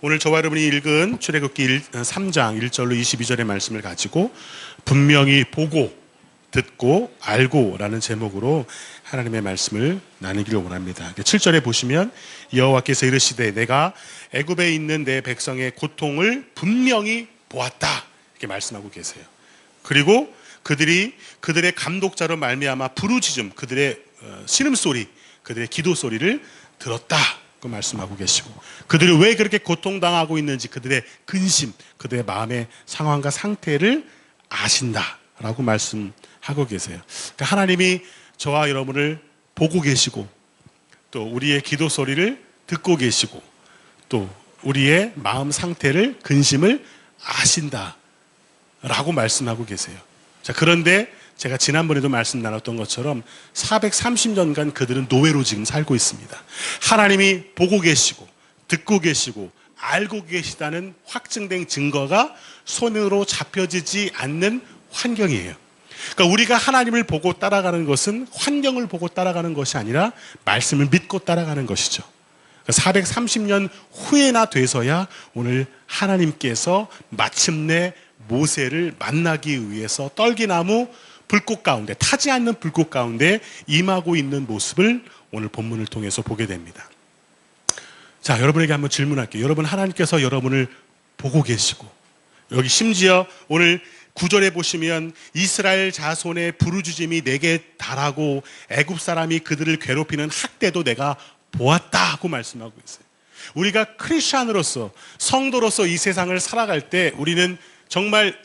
오늘 저와 여러분이 읽은 출애굽기 3장 1절로 22절의 말씀을 가지고 분명히 보고 듣고 알고 라는 제목으로 하나님의 말씀을 나누기를 원합니다. 7절에 보시면 여호와께서 이르시되 내가 애굽에 있는 내 백성의 고통을 분명히 보았다 이렇게 말씀하고 계세요. 그리고 그들의 감독자로 말미암아 부르짖음, 그들의 신음소리, 그들의 기도소리를 들었다 그 말씀하고 계시고, 그들이 왜 그렇게 고통당하고 있는지 그들의 근심, 그들의 마음의 상황과 상태를 아신다라고 말씀하고 계세요. 그러니까 하나님이 저와 여러분을 보고 계시고 또 우리의 기도소리를 듣고 계시고 또 우리의 마음 상태를, 근심을 아신다라고 말씀하고 계세요. 자, 그런데 제가 지난번에도 말씀 나눴던 것처럼 430년간 그들은 노예로 지금 살고 있습니다. 하나님이 보고 계시고 듣고 계시고 알고 계시다는 확증된 증거가 손으로 잡혀지지 않는 환경이에요. 그러니까 우리가 하나님을 보고 따라가는 것은 환경을 보고 따라가는 것이 아니라 말씀을 믿고 따라가는 것이죠. 430년 후에나 돼서야 오늘 하나님께서 마침내 모세를 만나기 위해서 떨기나무 불꽃 가운데, 타지 않는 불꽃 가운데 임하고 있는 모습을 오늘 본문을 통해서 보게 됩니다. 자, 여러분에게 한번 질문할게요. 여러분, 하나님께서 여러분을 보고 계시고, 여기 심지어 오늘 9절에 보시면 이스라엘 자손의 부르짖음이 내게 달하고 애굽 사람이 그들을 괴롭히는 학대도 내가 보았다고 말씀하고 있어요. 우리가 크리스찬으로서, 성도로서 이 세상을 살아갈 때 우리는 정말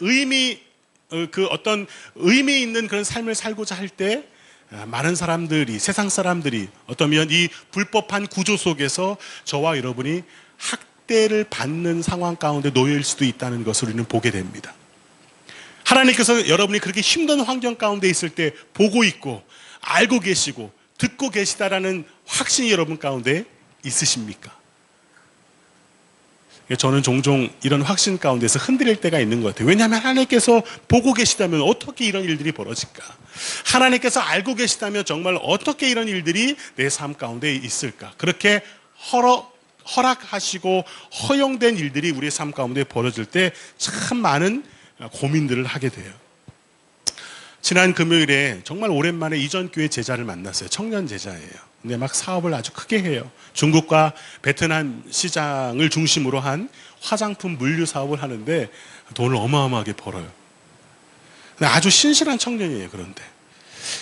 어떤 의미 있는 그런 삶을 살고자 할 때 많은 사람들이, 세상 사람들이 어쩌면 이 불법한 구조 속에서 저와 여러분이 학대를 받는 상황 가운데 놓여일 수도 있다는 것을 우리는 보게 됩니다. 하나님께서 여러분이 그렇게 힘든 환경 가운데 있을 때 보고 있고 알고 계시고 듣고 계시다라는 확신이 여러분 가운데 있으십니까? 저는 종종 이런 확신 가운데서 흔들릴 때가 있는 것 같아요. 왜냐하면 하나님께서 보고 계시다면 어떻게 이런 일들이 벌어질까? 하나님께서 알고 계시다면 정말 어떻게 이런 일들이 내 삶 가운데 있을까? 그렇게 허락하시고 허용된 일들이 우리의 삶 가운데 벌어질 때 참 많은 고민들을 하게 돼요. 지난 금요일에 정말 오랜만에 이전교회 제자를 만났어요. 청년 제자예요. 근데 막 사업을 아주 크게 해요. 중국과 베트남 시장을 중심으로 한 화장품 물류 사업을 하는데 돈을 어마어마하게 벌어요. 아주 신실한 청년이에요. 그런데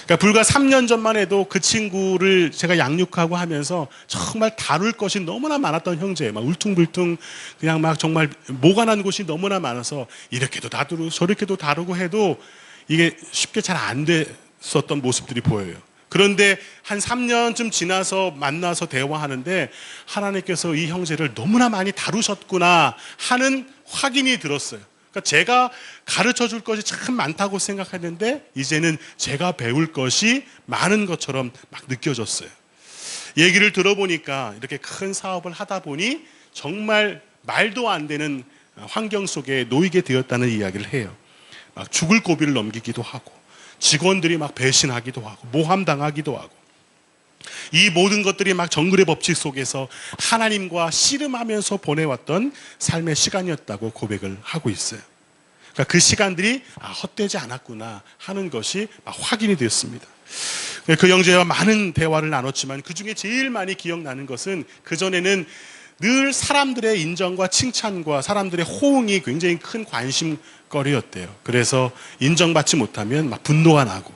그러니까 불과 3년 전만 해도 그 친구를 제가 양육하고 하면서 정말 다룰 것이 너무나 많았던 형제예요. 막 울퉁불퉁 그냥 막 정말 모가 난 곳이 너무나 많아서 이렇게도 다루고 저렇게도 다루고 해도 이게 쉽게 잘 안 됐었던 모습들이 보여요. 그런데 한 3년쯤 지나서 만나서 대화하는데 하나님께서 이 형제를 너무나 많이 다루셨구나 하는 확인이 들었어요. 그러니까 제가 가르쳐 줄 것이 참 많다고 생각했는데 이제는 제가 배울 것이 많은 것처럼 막 느껴졌어요. 얘기를 들어보니까 이렇게 큰 사업을 하다 보니 정말 말도 안 되는 환경 속에 놓이게 되었다는 이야기를 해요. 막 죽을 고비를 넘기기도 하고 직원들이 막 배신하기도 하고 모함당하기도 하고 이 모든 것들이 막 정글의 법칙 속에서 하나님과 씨름하면서 보내왔던 삶의 시간이었다고 고백을 하고 있어요. 그러니까 그 시간들이 헛되지 않았구나 하는 것이 막 확인이 되었습니다. 그 형제와 많은 대화를 나눴지만 그 중에 제일 많이 기억나는 것은 그전에는 늘 사람들의 인정과 칭찬과 사람들의 호응이 굉장히 큰 관심거리였대요. 그래서 인정받지 못하면 막 분노가 나고,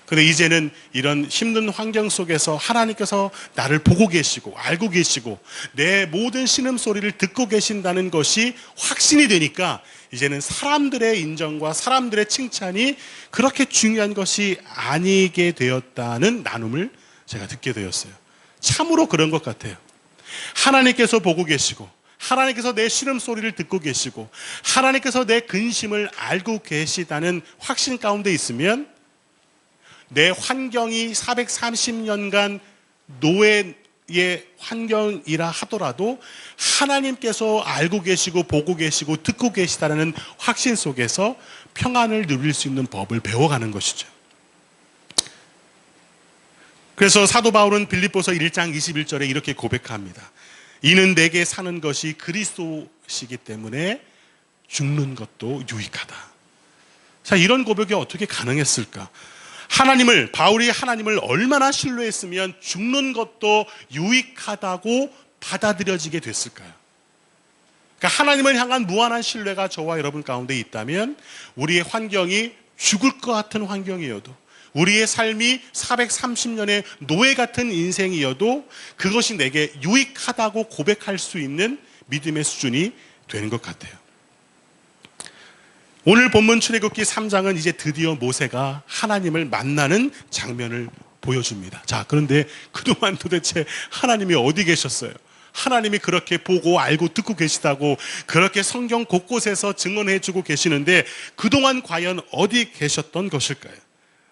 근데 이제는 이런 힘든 환경 속에서 하나님께서 나를 보고 계시고 알고 계시고 내 모든 신음소리를 듣고 계신다는 것이 확신이 되니까 이제는 사람들의 인정과 사람들의 칭찬이 그렇게 중요한 것이 아니게 되었다는 나눔을 제가 듣게 되었어요. 참으로 그런 것 같아요. 하나님께서 보고 계시고 하나님께서 내 신음소리를 듣고 계시고 하나님께서 내 근심을 알고 계시다는 확신 가운데 있으면 내 환경이 430년간 노예의 환경이라 하더라도 하나님께서 알고 계시고 보고 계시고 듣고 계시다는 확신 속에서 평안을 누릴 수 있는 법을 배워가는 것이죠. 그래서 사도 바울은 빌립보서 1장 21절에 이렇게 고백합니다. 이는 내게 사는 것이 그리스도시기 때문에 죽는 것도 유익하다. 자, 이런 고백이 어떻게 가능했을까? 바울이 하나님을 얼마나 신뢰했으면 죽는 것도 유익하다고 받아들여지게 됐을까요? 그러니까 하나님을 향한 무한한 신뢰가 저와 여러분 가운데 있다면 우리의 환경이 죽을 것 같은 환경이어도, 우리의 삶이 430년의 노예 같은 인생이어도 그것이 내게 유익하다고 고백할 수 있는 믿음의 수준이 되는 것 같아요. 오늘 본문 출애굽기 3장은 이제 드디어 모세가 하나님을 만나는 장면을 보여줍니다. 자, 그런데 그동안 도대체 하나님이 어디 계셨어요? 하나님이 그렇게 보고 알고 듣고 계시다고 그렇게 성경 곳곳에서 증언해주고 계시는데 그동안 과연 어디 계셨던 것일까요?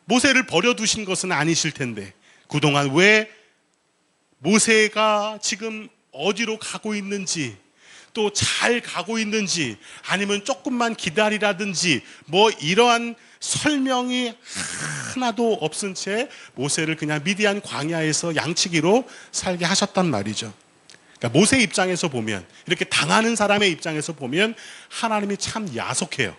모세를 버려두신 것은 아니실 텐데 그동안 왜 모세가 지금 어디로 가고 있는지, 또 잘 가고 있는지, 아니면 조금만 기다리라든지 뭐 이러한 설명이 하나도 없은 채 모세를 그냥 미디안 광야에서 양치기로 살게 하셨단 말이죠. 그러니까 모세 입장에서 보면, 이렇게 당하는 사람의 입장에서 보면 하나님이 참 야속해요.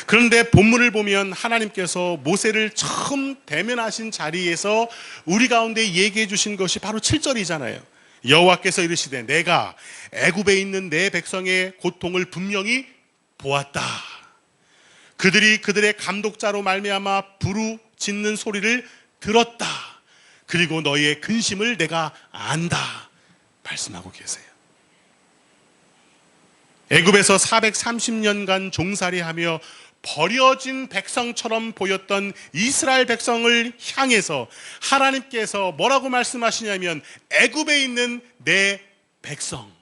그런데 본문을 보면 하나님께서 모세를 처음 대면하신 자리에서 우리 가운데 얘기해 주신 것이 바로 7절이잖아요. 여호와께서 이르시되 내가 애굽에 있는 내 백성의 고통을 분명히 보았다. 그들이 그들의 감독자로 말미암아 부르짖는 소리를 들었다. 그리고 너희의 근심을 내가 안다. 말씀하고 계세요. 애굽에서 430년간 종살이하며 버려진 백성처럼 보였던 이스라엘 백성을 향해서 하나님께서 뭐라고 말씀하시냐면 애굽에 있는 내 백성,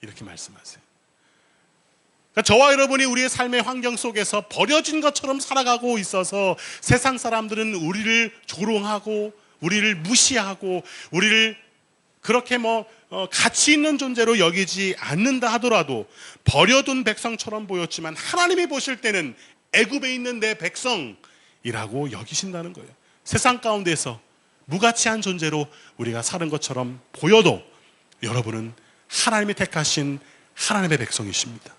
이렇게 말씀하세요. 그러니까 저와 여러분이 우리의 삶의 환경 속에서 버려진 것처럼 살아가고 있어서 세상 사람들은 우리를 조롱하고 우리를 무시하고 우리를 그렇게 가치 있는 존재로 여기지 않는다 하더라도 버려둔 백성처럼 보였지만 하나님이 보실 때는 애굽에 있는 내 백성이라고 여기신다는 거예요. 세상 가운데서 무가치한 존재로 우리가 사는 것처럼 보여도 여러분은 하나님이 택하신 하나님의 백성이십니다.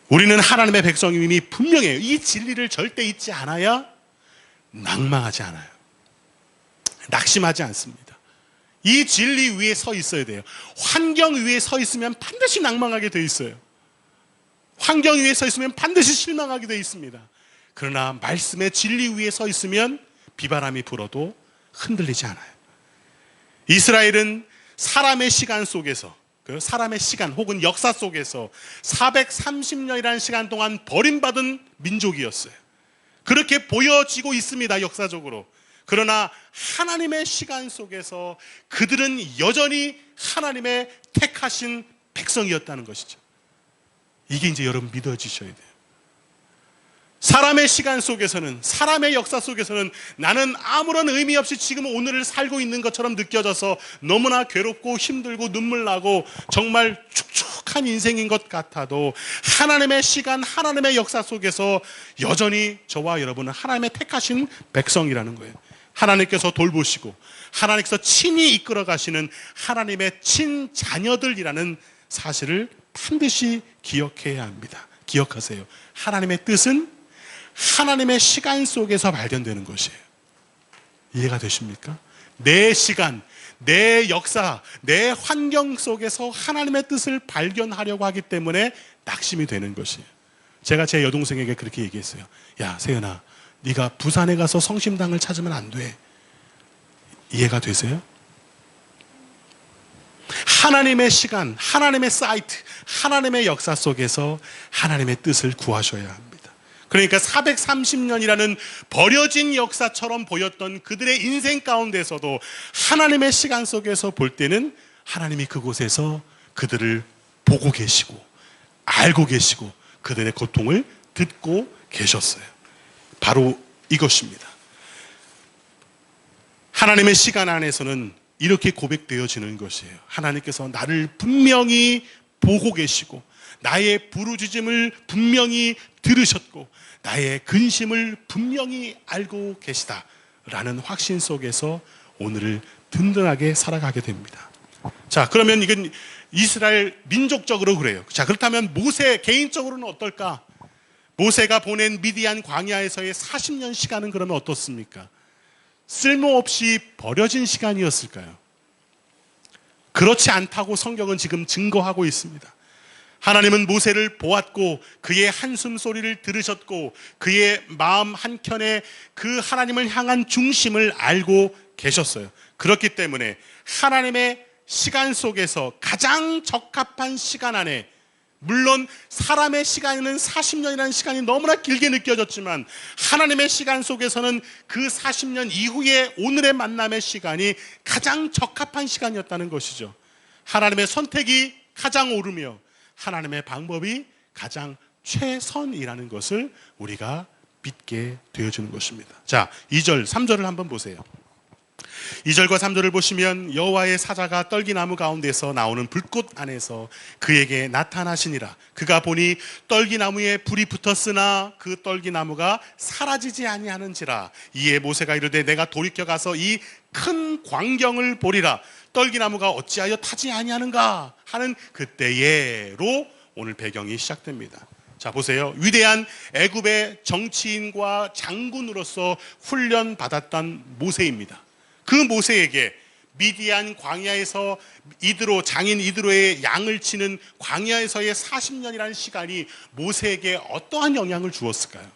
우리는 하나님의 백성임이 분명해요. 이 진리를 절대 잊지 않아야 낭망하지 않아요. 낙심하지 않습니다. 이 진리 위에 서 있어야 돼요. 환경 위에 서 있으면 반드시 낭망하게 돼 있어요. 환경 위에 서 있으면 반드시 실망하게 돼 있습니다. 그러나 말씀의 진리 위에 서 있으면 비바람이 불어도 흔들리지 않아요. 이스라엘은 사람의 시간 속에서, 사람의 시간 혹은 역사 속에서 430년이라는 시간 동안 버림받은 민족이었어요. 그렇게 보여지고 있습니다, 역사적으로. 그러나 하나님의 시간 속에서 그들은 여전히 하나님의 택하신 백성이었다는 것이죠. 이게 이제 여러분 믿어지셔야 돼요. 사람의 시간 속에서는, 사람의 역사 속에서는 나는 아무런 의미 없이 지금 오늘을 살고 있는 것처럼 느껴져서 너무나 괴롭고 힘들고 눈물 나고 정말 축축한 인생인 것 같아도 하나님의 시간, 하나님의 역사 속에서 여전히 저와 여러분은 하나님의 택하신 백성이라는 거예요. 하나님께서 돌보시고 하나님께서 친히 이끌어 가시는 하나님의 친자녀들이라는 사실을 반드시 기억해야 합니다. 기억하세요. 하나님의 뜻은 하나님의 시간 속에서 발견되는 것이에요. 이해가 되십니까? 내 시간, 내 역사, 내 환경 속에서 하나님의 뜻을 발견하려고 하기 때문에 낙심이 되는 것이에요. 제가 제 여동생에게 그렇게 얘기했어요. 야, 세연아, 네가 부산에 가서 성심당을 찾으면 안 돼. 이해가 되세요? 하나님의 시간, 하나님의 사이트, 하나님의 역사 속에서 하나님의 뜻을 구하셔야 합니다. 그러니까 430년이라는 버려진 역사처럼 보였던 그들의 인생 가운데서도 하나님의 시간 속에서 볼 때는 하나님이 그곳에서 그들을 보고 계시고 알고 계시고 그들의 고통을 듣고 계셨어요. 바로 이것입니다. 하나님의 시간 안에서는 이렇게 고백되어지는 것이에요. 하나님께서 나를 분명히 보고 계시고 나의 부르짖음을 분명히 들으셨고 나의 근심을 분명히 알고 계시다라는 확신 속에서 오늘을 든든하게 살아가게 됩니다. 자, 그러면 이건 이스라엘 민족적으로 그래요. 자, 그렇다면 모세 개인적으로는 어떨까? 모세가 보낸 미디안 광야에서의 40년 시간은 그러면 어떻습니까? 쓸모없이 버려진 시간이었을까요? 그렇지 않다고 성경은 지금 증거하고 있습니다. 하나님은 모세를 보았고 그의 한숨 소리를 들으셨고 그의 마음 한켠에 그 하나님을 향한 중심을 알고 계셨어요. 그렇기 때문에 하나님의 시간 속에서 가장 적합한 시간 안에, 물론 사람의 시간에는 40년이라는 시간이 너무나 길게 느껴졌지만 하나님의 시간 속에서는 그 40년 이후에 오늘의 만남의 시간이 가장 적합한 시간이었다는 것이죠. 하나님의 선택이 가장 옳으며 하나님의 방법이 가장 최선이라는 것을 우리가 믿게 되어주는 것입니다. 자, 2절, 3절을 한번 보세요. 2절과 3절을 보시면 여호와의 사자가 떨기나무 가운데서 나오는 불꽃 안에서 그에게 나타나시니라. 그가 보니 떨기나무에 불이 붙었으나 그 떨기나무가 사라지지 아니하는지라. 이에 모세가 이르되 내가 돌이켜 가서 이 큰 광경을 보리라. 떨기나무가 어찌하여 타지 아니하는가 하는 그때에로 오늘 배경이 시작됩니다. 자, 보세요. 위대한 애굽의 정치인과 장군으로서 훈련받았던 모세입니다. 그 모세에게 미디안 광야에서 장인 이드로의 양을 치는 광야에서의 40년이라는 시간이 모세에게 어떠한 영향을 주었을까요?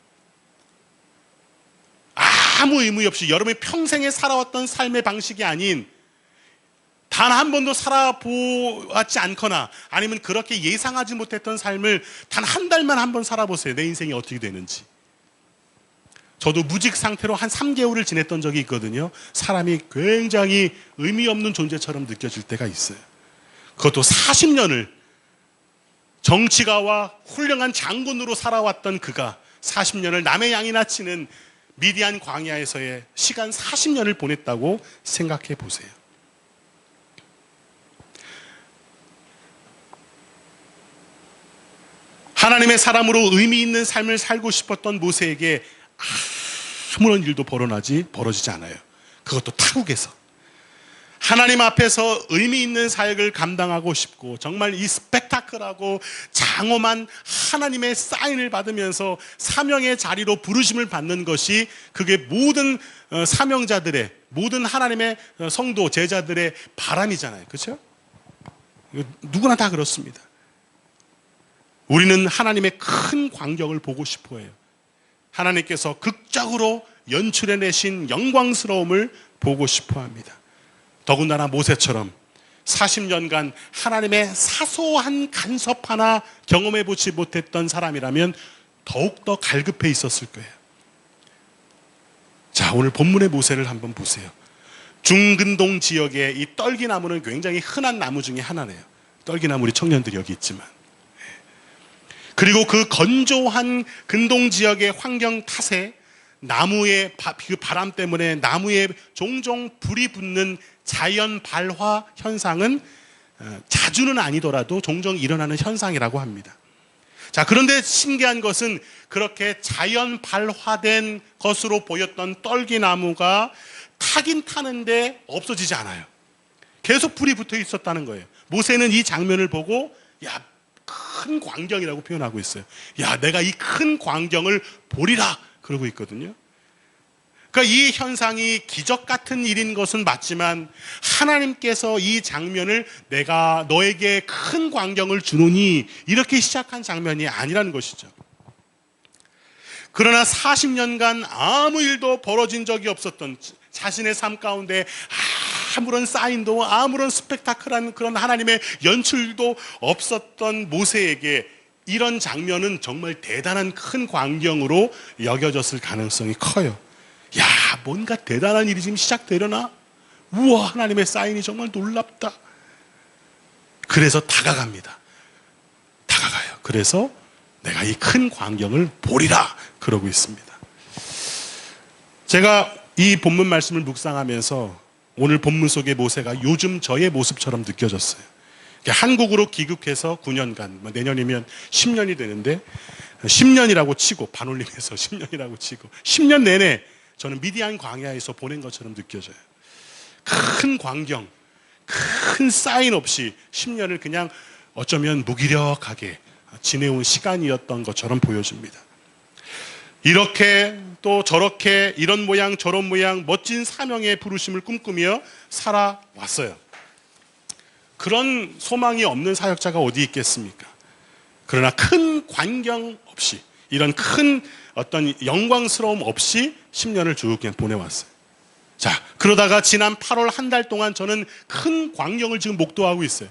아무 의미 없이 여러분이 평생에 살아왔던 삶의 방식이 아닌, 단 한 번도 살아보았지 않거나 아니면 그렇게 예상하지 못했던 삶을 단 한 달만 한번 살아보세요. 내 인생이 어떻게 되는지. 저도 무직 상태로 한 3개월을 지냈던 적이 있거든요. 사람이 굉장히 의미 없는 존재처럼 느껴질 때가 있어요. 그것도 40년을 정치가와 훌륭한 장군으로 살아왔던 그가 40년을 남의 양이나 치는 미디안 광야에서의 시간 40년을 보냈다고 생각해 보세요. 하나님의 사람으로 의미 있는 삶을 살고 싶었던 모세에게 아무런 일도 벌어지지 않아요. 그것도 타국에서 하나님 앞에서 의미 있는 사역을 감당하고 싶고 정말 이 스펙타클하고 장엄한 하나님의 사인을 받으면서 사명의 자리로 부르심을 받는 것이, 그게 모든 사명자들의, 모든 하나님의 성도 제자들의 바람이잖아요. 그렇죠? 누구나 다 그렇습니다. 우리는 하나님의 큰 광경을 보고 싶어 해요. 하나님께서 극적으로 연출해내신 영광스러움을 보고 싶어 합니다. 더군다나 모세처럼 40년간 하나님의 사소한 간섭 하나 경험해보지 못했던 사람이라면 더욱더 갈급해 있었을 거예요. 자, 오늘 본문의 모세를 한번 보세요. 중근동 지역의 이 떨기나무는 굉장히 흔한 나무 중에 하나네요. 떨기나무, 우리 청년들이 여기 있지만, 그리고 그 건조한 근동 지역의 환경 탓에 나무의 그 바람 때문에 나무에 종종 불이 붙는 자연 발화 현상은 자주는 아니더라도 종종 일어나는 현상이라고 합니다. 자, 그런데 신기한 것은 그렇게 자연 발화된 것으로 보였던 떨기나무가 타긴 타는데 없어지지 않아요. 계속 불이 붙어 있었다는 거예요. 모세는 이 장면을 보고 큰 광경이라고 표현하고 있어요. 내가 이 큰 광경을 보리라 그러고 있거든요. 그러니까 이 현상이 기적 같은 일인 것은 맞지만 하나님께서 이 장면을 내가 너에게 큰 광경을 주노니 이렇게 시작한 장면이 아니라는 것이죠. 그러나 40년간 아무 일도 벌어진 적이 없었던, 자신의 삶 가운데 아무런 사인도 아무런 스펙타클한 그런 하나님의 연출도 없었던 모세에게 이런 장면은 정말 대단한 큰 광경으로 여겨졌을 가능성이 커요. 뭔가 대단한 일이 지금 시작되려나? 우와, 하나님의 사인이 정말 놀랍다. 그래서 다가갑니다. 다가가요. 그래서 내가 이 큰 광경을 보리라 그러고 있습니다. 제가 이 본문 말씀을 묵상하면서 오늘 본문 속의 모세가 요즘 저의 모습처럼 느껴졌어요. 한국으로 귀국해서 9년간, 내년이면 10년이 되는데 10년이라고 치고, 반올림해서 10년이라고 치고 10년 내내 저는 미디안 광야에서 보낸 것처럼 느껴져요. 큰 광경, 큰 사인 없이 10년을 그냥 어쩌면 무기력하게 지내온 시간이었던 것처럼 보여집니다. 이렇게 또 저렇게 이런 모양 저런 모양 멋진 사명의 부르심을 꿈꾸며 살아왔어요. 그런 소망이 없는 사역자가 어디 있겠습니까? 그러나 큰 광경 없이, 이런 큰 어떤 영광스러움 없이 10년을 쭉 그냥 보내왔어요. 자, 그러다가 지난 8월 한 달 동안 저는 큰 광경을 지금 목도하고 있어요.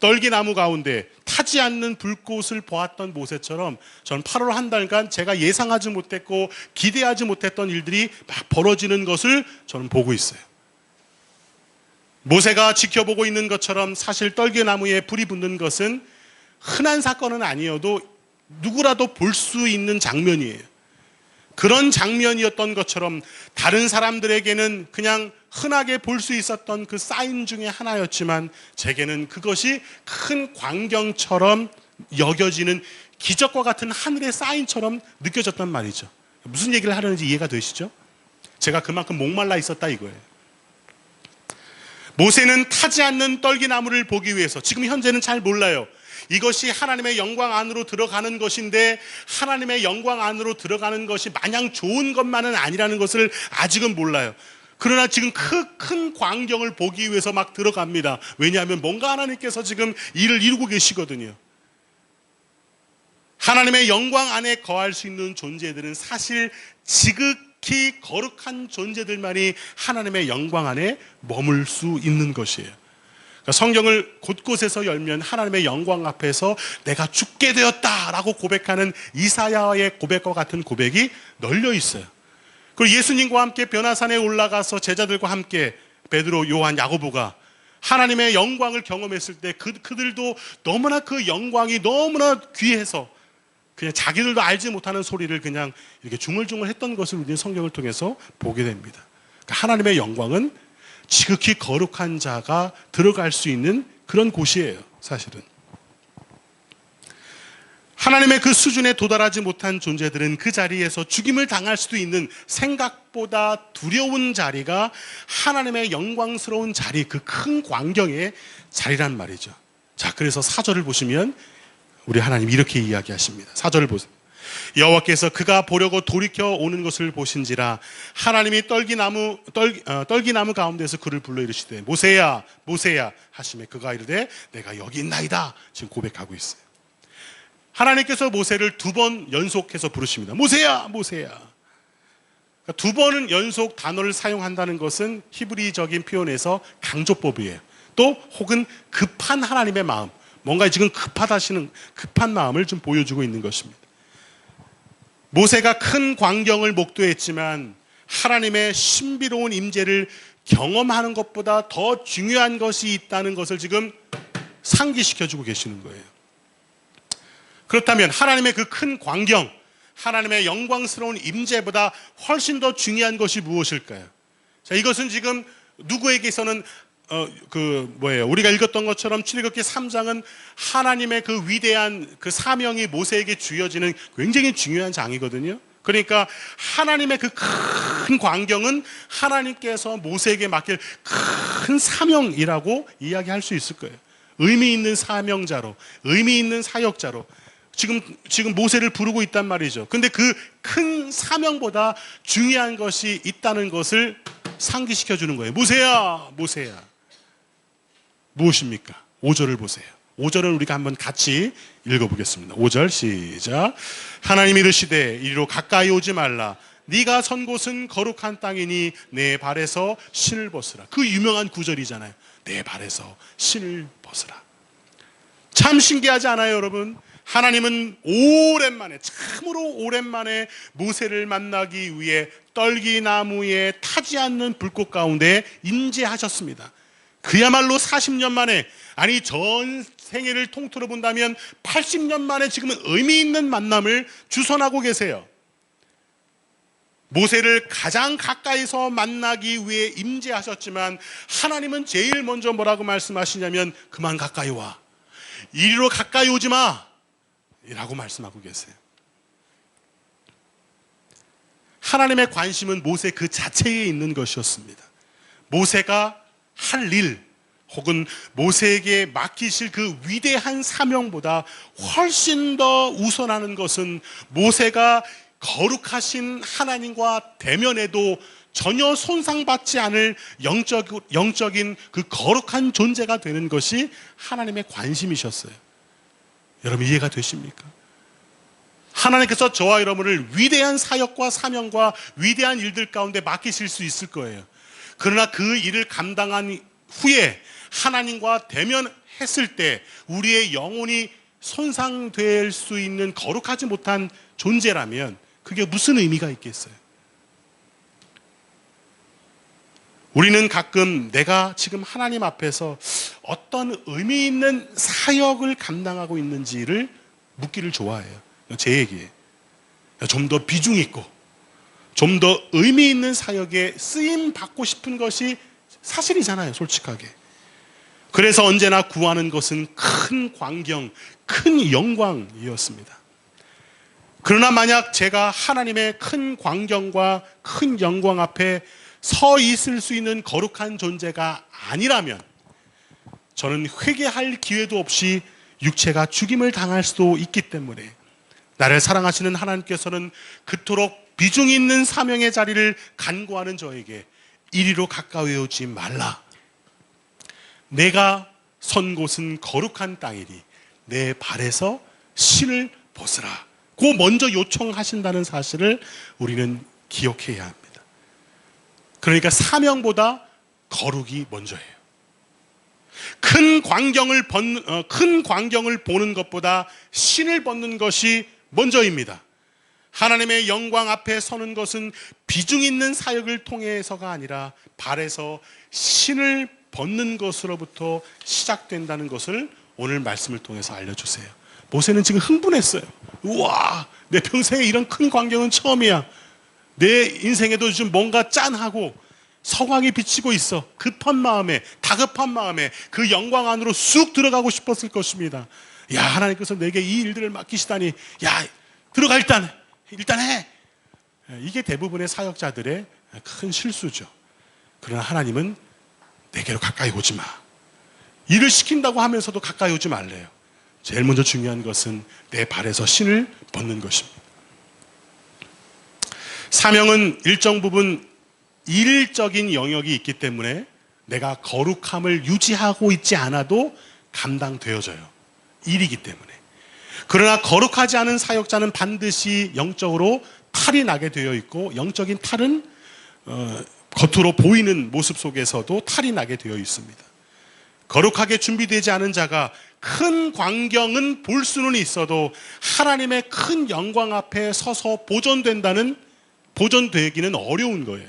떨기나무 가운데 타지 않는 불꽃을 보았던 모세처럼 저는 8월 한 달간 제가 예상하지 못했고 기대하지 못했던 일들이 막 벌어지는 것을 저는 보고 있어요. 모세가 지켜보고 있는 것처럼 사실 떨기나무에 불이 붙는 것은 흔한 사건은 아니어도 누구라도 볼 수 있는 장면이에요. 그런 장면이었던 것처럼 다른 사람들에게는 그냥 흔하게 볼 수 있었던 그 사인 중에 하나였지만 제게는 그것이 큰 광경처럼 여겨지는 기적과 같은 하늘의 사인처럼 느껴졌단 말이죠. 무슨 얘기를 하려는지 이해가 되시죠? 제가 그만큼 목말라 있었다 이거예요. 모세는 타지 않는 떨기나무를 보기 위해서, 지금 현재는 잘 몰라요. 이것이 하나님의 영광 안으로 들어가는 것인데 하나님의 영광 안으로 들어가는 것이 마냥 좋은 것만은 아니라는 것을 아직은 몰라요. 그러나 지금 큰 광경을 보기 위해서 막 들어갑니다. 왜냐하면 뭔가 하나님께서 지금 일을 이루고 계시거든요. 하나님의 영광 안에 거할 수 있는 존재들은 사실 지극히 거룩한 존재들만이 하나님의 영광 안에 머물 수 있는 것이에요. 성경을 곳곳에서 열면 하나님의 영광 앞에서 내가 죽게 되었다라고 고백하는 이사야의 고백과 같은 고백이 널려 있어요. 그리고 예수님과 함께 변화산에 올라가서 제자들과 함께 베드로, 요한, 야고보가 하나님의 영광을 경험했을 때 그들도 너무나 그 영광이 너무나 귀해서 그냥 자기들도 알지 못하는 소리를 그냥 이렇게 중얼중얼 했던 것을 우리는 성경을 통해서 보게 됩니다. 그러니까 하나님의 영광은 지극히 거룩한 자가 들어갈 수 있는 그런 곳이에요, 사실은. 하나님의 그 수준에 도달하지 못한 존재들은 그 자리에서 죽임을 당할 수도 있는 생각보다 두려운 자리가 하나님의 영광스러운 자리, 그 큰 광경의 자리란 말이죠. 자, 그래서 4절을 보시면 우리 하나님 이렇게 이야기하십니다. 4절을 보세요. 여호와께서 그가 보려고 돌이켜 오는 것을 보신지라 하나님이 떨기나무 가운데서 그를 불러 이르시되 모세야 모세야 하시매 그가 이르되 내가 여기 있나이다. 지금 고백하고 있어요. 하나님께서 모세를 2번 연속해서 부르십니다. 모세야 모세야. 그러니까 2번은 연속 단어를 사용한다는 것은 히브리적인 표현에서 강조법이에요. 또 혹은 급한 하나님의 마음, 뭔가 지금 급하다시는 급한 마음을 좀 보여주고 있는 것입니다. 모세가 큰 광경을 목도했지만 하나님의 신비로운 임재를 경험하는 것보다 더 중요한 것이 있다는 것을 지금 상기시켜주고 계시는 거예요. 그렇다면 하나님의 그 큰 광경, 하나님의 영광스러운 임재보다 훨씬 더 중요한 것이 무엇일까요? 자, 이것은 지금 누구에게서는 우리가 읽었던 것처럼 출애굽기 3장은 하나님의 그 위대한 그 사명이 모세에게 주어지는 굉장히 중요한 장이거든요. 그러니까 하나님의 그 큰 광경은 하나님께서 모세에게 맡길 큰 사명이라고 이야기할 수 있을 거예요. 의미 있는 사명자로, 의미 있는 사역자로 지금 모세를 부르고 있단 말이죠. 근데 그 큰 사명보다 중요한 것이 있다는 것을 상기시켜 주는 거예요. 모세야 모세야. 무엇입니까? 5절을 보세요. 5절을 우리가 한번 같이 읽어보겠습니다. 5절 시작. 하나님이 이르시되 이리로 가까이 오지 말라. 네가 선 곳은 거룩한 땅이니 내 발에서 신을 벗으라. 그 유명한 구절이잖아요. 내 발에서 신을 벗으라. 참 신기하지 않아요, 여러분? 하나님은 오랜만에, 참으로 오랜만에 모세를 만나기 위해 떨기나무에 타지 않는 불꽃 가운데 임재하셨습니다. 그야말로 40년 만에, 아니 전 생애를 통틀어 본다면 80년 만에 지금은 의미 있는 만남을 주선하고 계세요. 모세를 가장 가까이서 만나기 위해 임재하셨지만 하나님은 제일 먼저 뭐라고 말씀하시냐면 그만 가까이 와. 이리로 가까이 오지 마 라고 말씀하고 계세요. 하나님의 관심은 모세 그 자체에 있는 것이었습니다. 모세가 할 일, 혹은 모세에게 맡기실 그 위대한 사명보다 훨씬 더 우선하는 것은 모세가 거룩하신 하나님과 대면해도 전혀 손상받지 않을 영적인 그 거룩한 존재가 되는 것이 하나님의 관심이셨어요. 여러분 이해가 되십니까? 하나님께서 저와 여러분을 위대한 사역과 사명과 위대한 일들 가운데 맡기실 수 있을 거예요. 그러나 그 일을 감당한 후에 하나님과 대면했을 때 우리의 영혼이 손상될 수 있는 거룩하지 못한 존재라면 그게 무슨 의미가 있겠어요? 우리는 가끔 내가 지금 하나님 앞에서 어떤 의미 있는 사역을 감당하고 있는지를 묻기를 좋아해요. 제 얘기예요. 좀 더 비중 있고 좀 더 의미 있는 사역에 쓰임 받고 싶은 것이 사실이잖아요, 솔직하게. 그래서 언제나 구하는 것은 큰 광경, 큰 영광이었습니다. 그러나 만약 제가 하나님의 큰 광경과 큰 영광 앞에 서 있을 수 있는 거룩한 존재가 아니라면 저는 회개할 기회도 없이 육체가 죽임을 당할 수도 있기 때문에 나를 사랑하시는 하나님께서는 그토록 비중 있는 사명의 자리를 간구하는 저에게 이리로 가까이 오지 말라. 내가 선 곳은 거룩한 땅이니 내 발에서 신을 벗으라. 고 먼저 요청하신다는 사실을 우리는 기억해야 합니다. 그러니까 사명보다 거룩이 먼저예요. 큰 광경을 보는 것보다 신을 벗는 것이 먼저입니다. 하나님의 영광 앞에 서는 것은 비중 있는 사역을 통해서가 아니라 발에서 신을 벗는 것으로부터 시작된다는 것을 오늘 말씀을 통해서 알려주세요. 모세는 지금 흥분했어요. 우와, 내 평생에 이런 큰 광경은 처음이야. 내 인생에도 좀 뭔가 짠하고 성황이 비치고 있어. 급한 마음에, 다급한 마음에 그 영광 안으로 쑥 들어가고 싶었을 것입니다. 야, 하나님께서 내게 이 일들을 맡기시다니, 야, 들어가 일단 해. 이게 대부분의 사역자들의 큰 실수죠. 그러나 하나님은 내게로 가까이 오지 마. 일을 시킨다고 하면서도 가까이 오지 말래요. 제일 먼저 중요한 것은 내 발에서 신을 벗는 것입니다. 사명은 일정 부분 일적인 영역이 있기 때문에 내가 거룩함을 유지하고 있지 않아도 감당되어져요. 일이기 때문에. 그러나 거룩하지 않은 사역자는 반드시 영적으로 탈이 나게 되어 있고, 영적인 탈은 겉으로 보이는 모습 속에서도 탈이 나게 되어 있습니다. 거룩하게 준비되지 않은 자가 큰 광경은 볼 수는 있어도 하나님의 큰 영광 앞에 서서 보존되기는 어려운 거예요.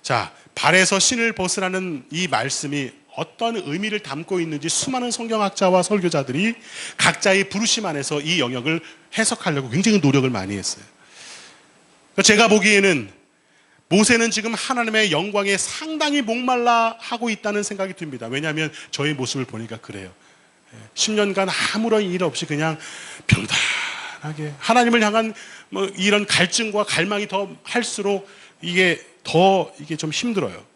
자, 발에서 신을 벗으라는 이 말씀이 어떤 의미를 담고 있는지 수많은 성경학자와 설교자들이 각자의 부르심 안에서 이 영역을 해석하려고 굉장히 노력을 많이 했어요. 제가 보기에는 모세는 지금 하나님의 영광에 상당히 목말라 하고 있다는 생각이 듭니다. 왜냐하면 저의 모습을 보니까 그래요. 10년간 아무런 일 없이 그냥 평탄하게 하나님을 향한 이런 갈증과 갈망이 더 할수록 이게 좀 힘들어요.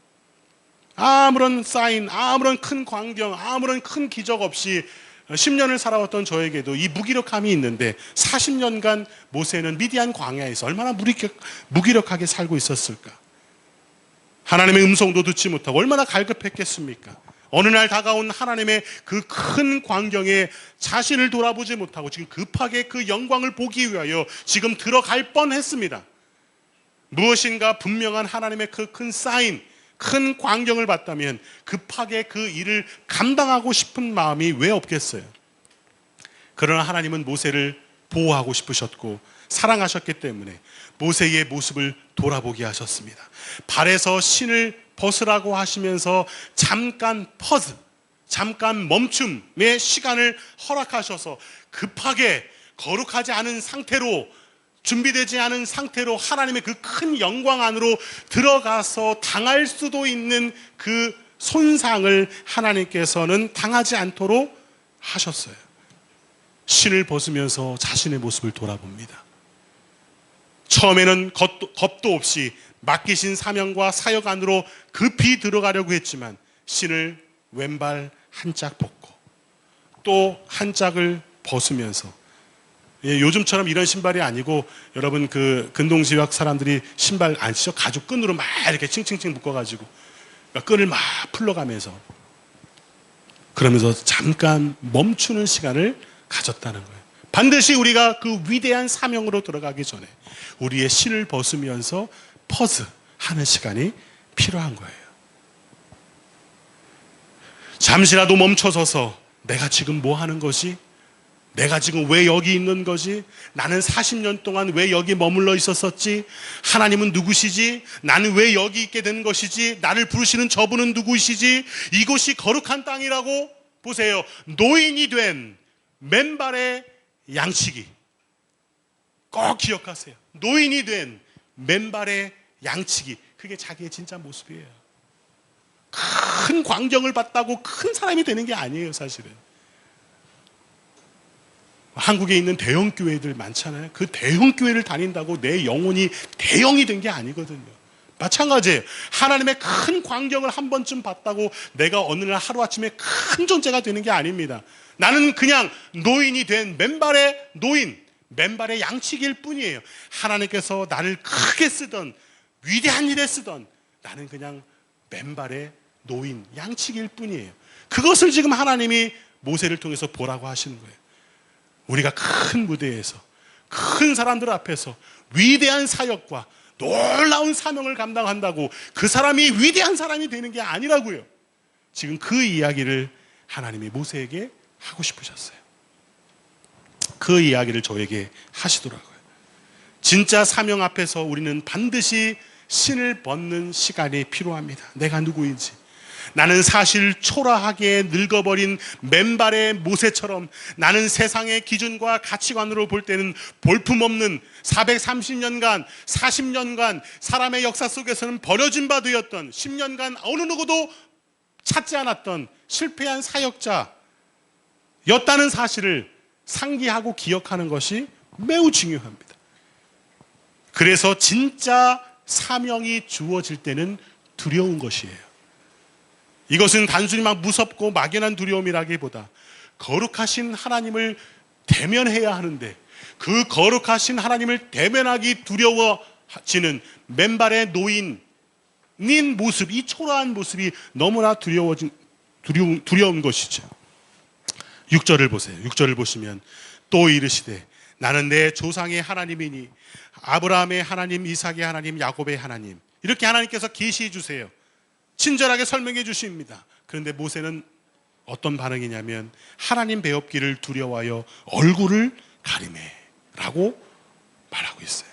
아무런 사인, 아무런 큰 광경, 아무런 큰 기적 없이 10년을 살아왔던 저에게도 이 무기력함이 있는데 40년간 모세는 미디안 광야에서 얼마나 무기력하게 살고 있었을까? 하나님의 음성도 듣지 못하고 얼마나 갈급했겠습니까? 어느 날 다가온 하나님의 그 큰 광경에 자신을 돌아보지 못하고 지금 급하게 그 영광을 보기 위하여 지금 들어갈 뻔했습니다. 무엇인가 분명한 하나님의 그 큰 사인, 큰 광경을 봤다면 급하게 그 일을 감당하고 싶은 마음이 왜 없겠어요? 그러나 하나님은 모세를 보호하고 싶으셨고 사랑하셨기 때문에 모세의 모습을 돌아보게 하셨습니다. 발에서 신을 벗으라고 하시면서 잠깐 멈춤의 시간을 허락하셔서 급하게 거룩하지 않은 상태로, 준비되지 않은 상태로 하나님의 그 큰 영광 안으로 들어가서 당할 수도 있는 그 손상을 하나님께서는 당하지 않도록 하셨어요. 신을 벗으면서 자신의 모습을 돌아봅니다. 처음에는 겁도 없이 맡기신 사명과 사역 안으로 급히 들어가려고 했지만 신을 왼발 한 짝 벗고 또 한 짝을 벗으면서, 요즘처럼 이런 신발이 아니고 여러분 그 근동지역 사람들이 신발 안 신죠? 가죽 끈으로 막 이렇게 칭칭칭 묶어가지고 끈을 막 풀러가면서, 그러면서 잠깐 멈추는 시간을 가졌다는 거예요. 반드시 우리가 그 위대한 사명으로 들어가기 전에 우리의 신을 벗으면서 퍼즈 하는 시간이 필요한 거예요. 잠시라도 멈춰서서 내가 지금 뭐 하는 것이, 내가 지금 왜 여기 있는 거지? 나는 40년 동안 왜 여기 머물러 있었었지? 하나님은 누구시지? 나는 왜 여기 있게 된 것이지? 나를 부르시는 저분은 누구시지? 이곳이 거룩한 땅이라고? 보세요. 노인이 된 맨발의 양치기. 꼭 기억하세요. 노인이 된 맨발의 양치기. 그게 자기의 진짜 모습이에요. 큰 광경을 봤다고 큰 사람이 되는 게 아니에요, 사실은. 한국에 있는 대형 교회들 많잖아요. 그 대형 교회를 다닌다고 내 영혼이 대형이 된 게 아니거든요. 마찬가지예요. 하나님의 큰 광경을 한 번쯤 봤다고 내가 어느 날 하루아침에 큰 존재가 되는 게 아닙니다. 나는 그냥 노인이 된 맨발의 노인, 맨발의 양치기일 뿐이에요. 하나님께서 나를 크게 쓰던, 위대한 일에 쓰던 나는 그냥 맨발의 노인, 양치기일 뿐이에요. 그것을 지금 하나님이 모세를 통해서 보라고 하시는 거예요. 우리가 큰 무대에서, 큰 사람들 앞에서 위대한 사역과 놀라운 사명을 감당한다고 그 사람이 위대한 사람이 되는 게 아니라고요. 지금 그 이야기를 하나님이 모세에게 하고 싶으셨어요. 그 이야기를 저에게 하시더라고요. 진짜 사명 앞에서 우리는 반드시 신을 벗는 시간이 필요합니다. 내가 누구인지. 나는 사실 초라하게 늙어버린 맨발의 모세처럼 나는 세상의 기준과 가치관으로 볼 때는 볼품없는 430년간, 40년간 사람의 역사 속에서는 버려진 바 되었던 10년간 어느 누구도 찾지 않았던 실패한 사역자였다는 사실을 상기하고 기억하는 것이 매우 중요합니다. 그래서 진짜 사명이 주어질 때는 두려운 것이에요. 이것은 단순히 막 무섭고 막연한 두려움이라기보다 거룩하신 하나님을 대면해야 하는데 그 거룩하신 하나님을 대면하기 두려워지는 맨발의 노인인 모습, 이 초라한 모습이 너무나 두려운 것이죠. 6절을 보세요. 6절을 보시면 또 이르시되 나는 내 조상의 하나님이니 아브라함의 하나님, 이삭의 하나님, 야곱의 하나님. 이렇게 하나님께서 계시해 주세요. 친절하게 설명해 주십니다. 그런데 모세는 어떤 반응이냐면 하나님 배웁기를 두려워하여 얼굴을 가리매 라고 말하고 있어요.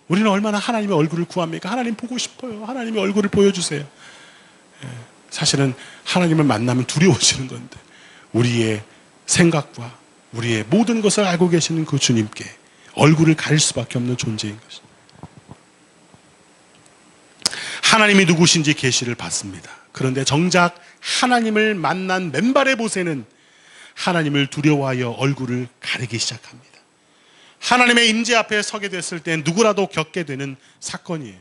우리는 얼마나 하나님의 얼굴을 구합니까? 하나님 보고 싶어요. 하나님의 얼굴을 보여주세요. 사실은 하나님을 만나면 두려워지는 건데 우리의 생각과 우리의 모든 것을 알고 계시는 그 주님께 얼굴을 가릴 수밖에 없는 존재인 것입니다. 하나님이 누구신지 계시를 받습니다. 그런데 정작 하나님을 만난 맨발의 모세는 하나님을 두려워하여 얼굴을 가리기 시작합니다. 하나님의 임재 앞에 서게 됐을 때 누구라도 겪게 되는 사건이에요.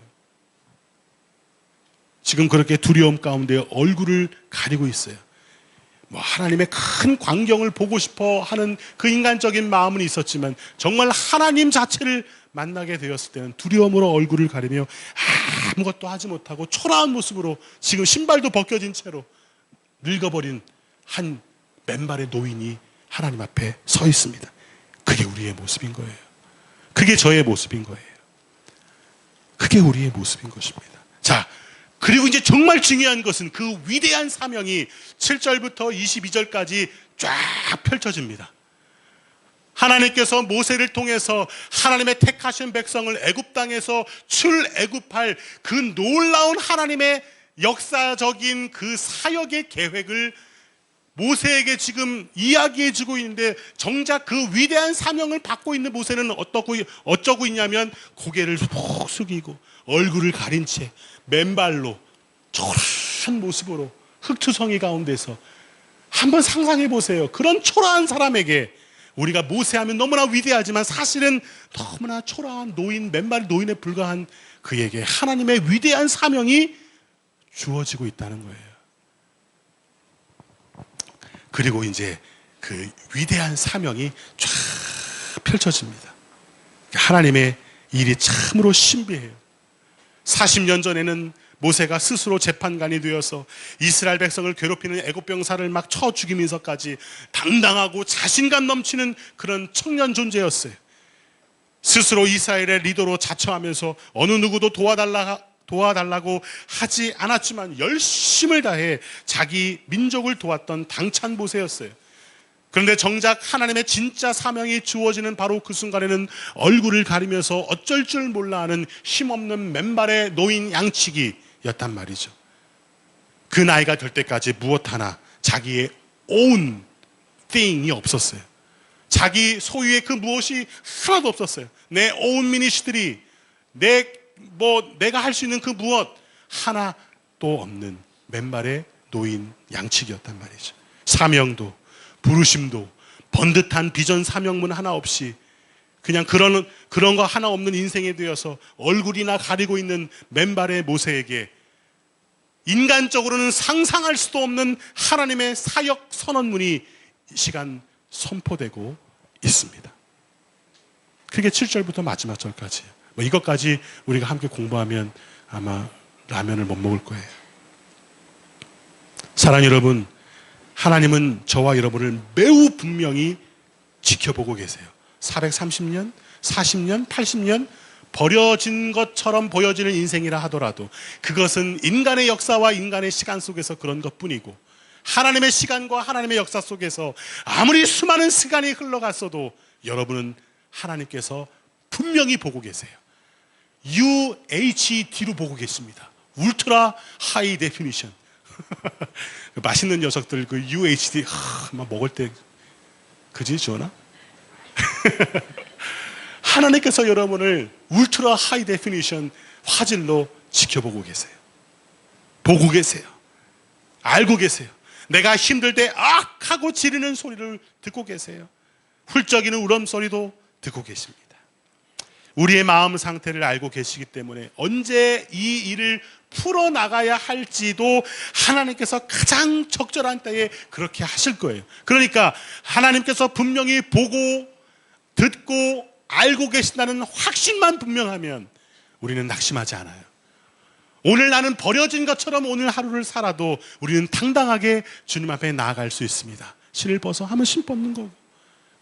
지금 그렇게 두려움 가운데 얼굴을 가리고 있어요. 하나님의 큰 광경을 보고 싶어 하는 그 인간적인 마음은 있었지만 정말 하나님 자체를 만나게 되었을 때는 두려움으로 얼굴을 가리며 아무것도 하지 못하고 초라한 모습으로 지금 신발도 벗겨진 채로 늙어버린 한 맨발의 노인이 하나님 앞에 서 있습니다. 그게 우리의 모습인 거예요. 그게 저의 모습인 거예요. 그게 우리의 모습인 것입니다. 자, 그리고 이제 정말 중요한 것은 그 위대한 사명이 7절부터 22절까지 쫙 펼쳐집니다. 하나님께서 모세를 통해서 하나님의 택하신 백성을 애굽 땅에서 출애굽할 그 놀라운 하나님의 역사적인 그 사역의 계획을 모세에게 지금 이야기해 주고 있는데 정작 그 위대한 사명을 받고 있는 모세는 어쩌고 있냐면 고개를 푹 숙이고 얼굴을 가린 채 맨발로 초라한 모습으로 흙투성이 가운데서 한번 상상해 보세요. 그런 초라한 사람에게 우리가 모세하면 너무나 위대하지만 사실은 너무나 초라한 노인, 맨발 노인에 불과한 그에게 하나님의 위대한 사명이 주어지고 있다는 거예요. 그리고 이제 그 위대한 사명이 쫙 펼쳐집니다. 하나님의 일이 참으로 신비해요. 40년 전에는 모세가 스스로 재판관이 되어서 이스라엘 백성을 괴롭히는 애굽 병사를 막 쳐 죽이면서까지 당당하고 자신감 넘치는 그런 청년 존재였어요. 스스로 이스라엘의 리더로 자처하면서 어느 누구도 도와달라고 하지 않았지만 열심을 다해 자기 민족을 도왔던 당찬 모세였어요. 그런데 정작 하나님의 진짜 사명이 주어지는 바로 그 순간에는 얼굴을 가리면서 어쩔 줄 몰라 하는 힘없는 맨발의 노인 양치기였단 말이죠. 그 나이가 될 때까지 무엇 하나 자기의 own thing이 없었어요. 자기 소유의 그 무엇이 하나도 없었어요. 내 own ministry, 내가 할 수 있는 그 무엇 하나도 없는 맨발의 노인 양치기였단 말이죠. 사명도 부르심도 번듯한 비전 사명문 하나 없이 그냥 그런 거 하나 없는 인생에 되어서 얼굴이나 가리고 있는 맨발의 모세에게 인간적으로는 상상할 수도 없는 하나님의 사역 선언문이 이 시간 선포되고 있습니다. 그게 7절부터 마지막 절까지. 이것까지 우리가 함께 공부하면 아마 라면을 못 먹을 거예요. 사랑하는 여러분, 하나님은 저와 여러분을 매우 분명히 지켜보고 계세요. 430년, 40년, 80년 버려진 것처럼 보여지는 인생이라 하더라도 그것은 인간의 역사와 인간의 시간 속에서 그런 것뿐이고, 하나님의 시간과 하나님의 역사 속에서 아무리 수많은 시간이 흘러갔어도 여러분은 하나님께서 분명히 보고 계세요. UHD로 보고 계십니다. 울트라 하이 데피니션. 맛있는 녀석들 그 UHD 막 먹을 때 그지 주원아? 하나님께서 여러분을 울트라 하이 데피니션 화질로 지켜보고 계세요. 보고 계세요. 알고 계세요. 내가 힘들 때 악 하고 지르는 소리를 듣고 계세요. 훌쩍이는 울음소리도 듣고 계십니다. 우리의 마음 상태를 알고 계시기 때문에 언제 이 일을 풀어나가야 할지도 하나님께서 가장 적절한 때에 그렇게 하실 거예요. 그러니까 하나님께서 분명히 보고 듣고 알고 계신다는 확신만 분명하면 우리는 낙심하지 않아요. 오늘 나는 버려진 것처럼 오늘 하루를 살아도 우리는 당당하게 주님 앞에 나아갈 수 있습니다. 신을 벗어 하면 신 벗는 거고,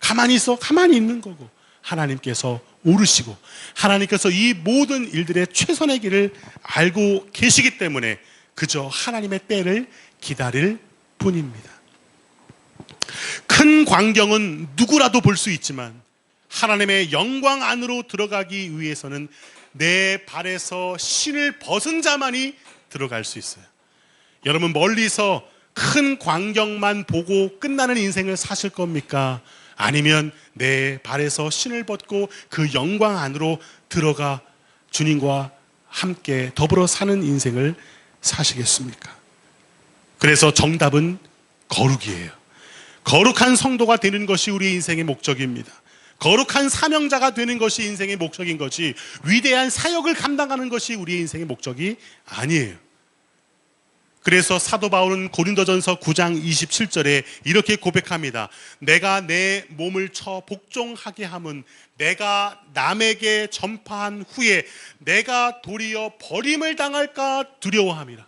가만히 있어 가만히 있는 거고, 하나님께서 오르시고 하나님께서 이 모든 일들의 최선의 길을 알고 계시기 때문에 그저 하나님의 때를 기다릴 뿐입니다. 큰 광경은 누구라도 볼 수 있지만 하나님의 영광 안으로 들어가기 위해서는 내 발에서 신을 벗은 자만이 들어갈 수 있어요. 여러분, 멀리서 큰 광경만 보고 끝나는 인생을 사실 겁니까? 아니면 내 발에서 신을 벗고 그 영광 안으로 들어가 주님과 함께 더불어 사는 인생을 사시겠습니까? 그래서 정답은 거룩이에요. 거룩한 성도가 되는 것이 우리 인생의 목적입니다. 거룩한 사명자가 되는 것이 인생의 목적인 것이, 위대한 사역을 감당하는 것이 우리의 인생의 목적이 아니에요. 그래서 사도 바울은 고린도전서 9장 27절에 이렇게 고백합니다. 내가 내 몸을 쳐 복종하게 함은 내가 남에게 전파한 후에 내가 도리어 버림을 당할까 두려워함이라.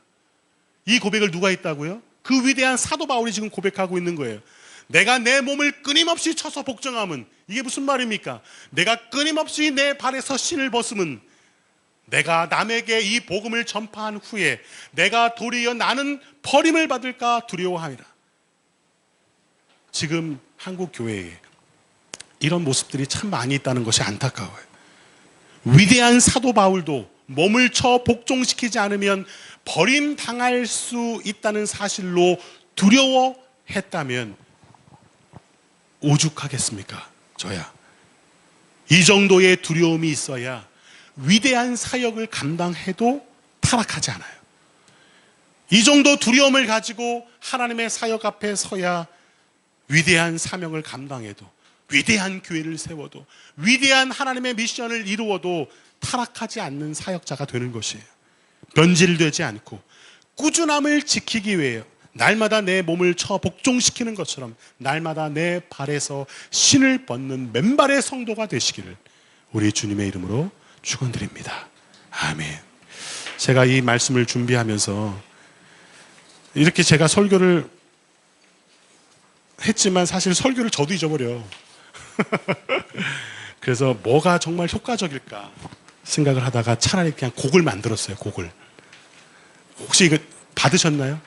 이 고백을 누가 했다고요? 그 위대한 사도 바울이 지금 고백하고 있는 거예요. 내가 내 몸을 끊임없이 쳐서 복종함은, 이게 무슨 말입니까? 내가 끊임없이 내 발에서 신을 벗으면 내가 남에게 이 복음을 전파한 후에 내가 도리어 나는 버림을 받을까 두려워함이라. 지금 한국 교회에 이런 모습들이 참 많이 있다는 것이 안타까워요. 위대한 사도 바울도 몸을 쳐 복종시키지 않으면 버림당할 수 있다는 사실로 두려워했다면 오죽하겠습니까? 저야. 이 정도의 두려움이 있어야 위대한 사역을 감당해도 타락하지 않아요. 이 정도 두려움을 가지고 하나님의 사역 앞에 서야 위대한 사명을 감당해도 위대한 교회를 세워도, 위대한 하나님의 미션을 이루어도 타락하지 않는 사역자가 되는 것이에요. 변질되지 않고 꾸준함을 지키기 위해 날마다 내 몸을 쳐 복종시키는 것처럼 날마다 내 발에서 신을 벗는 맨발의 성도가 되시기를 우리 주님의 이름으로 축원드립니다. 아멘. 제가 이 말씀을 준비하면서 이렇게 제가 설교를 했지만 사실 설교를 저도 잊어버려. 그래서 뭐가 정말 효과적일까 생각을 하다가 차라리 그냥 곡을 만들었어요. 곡을. 혹시 이거 받으셨나요?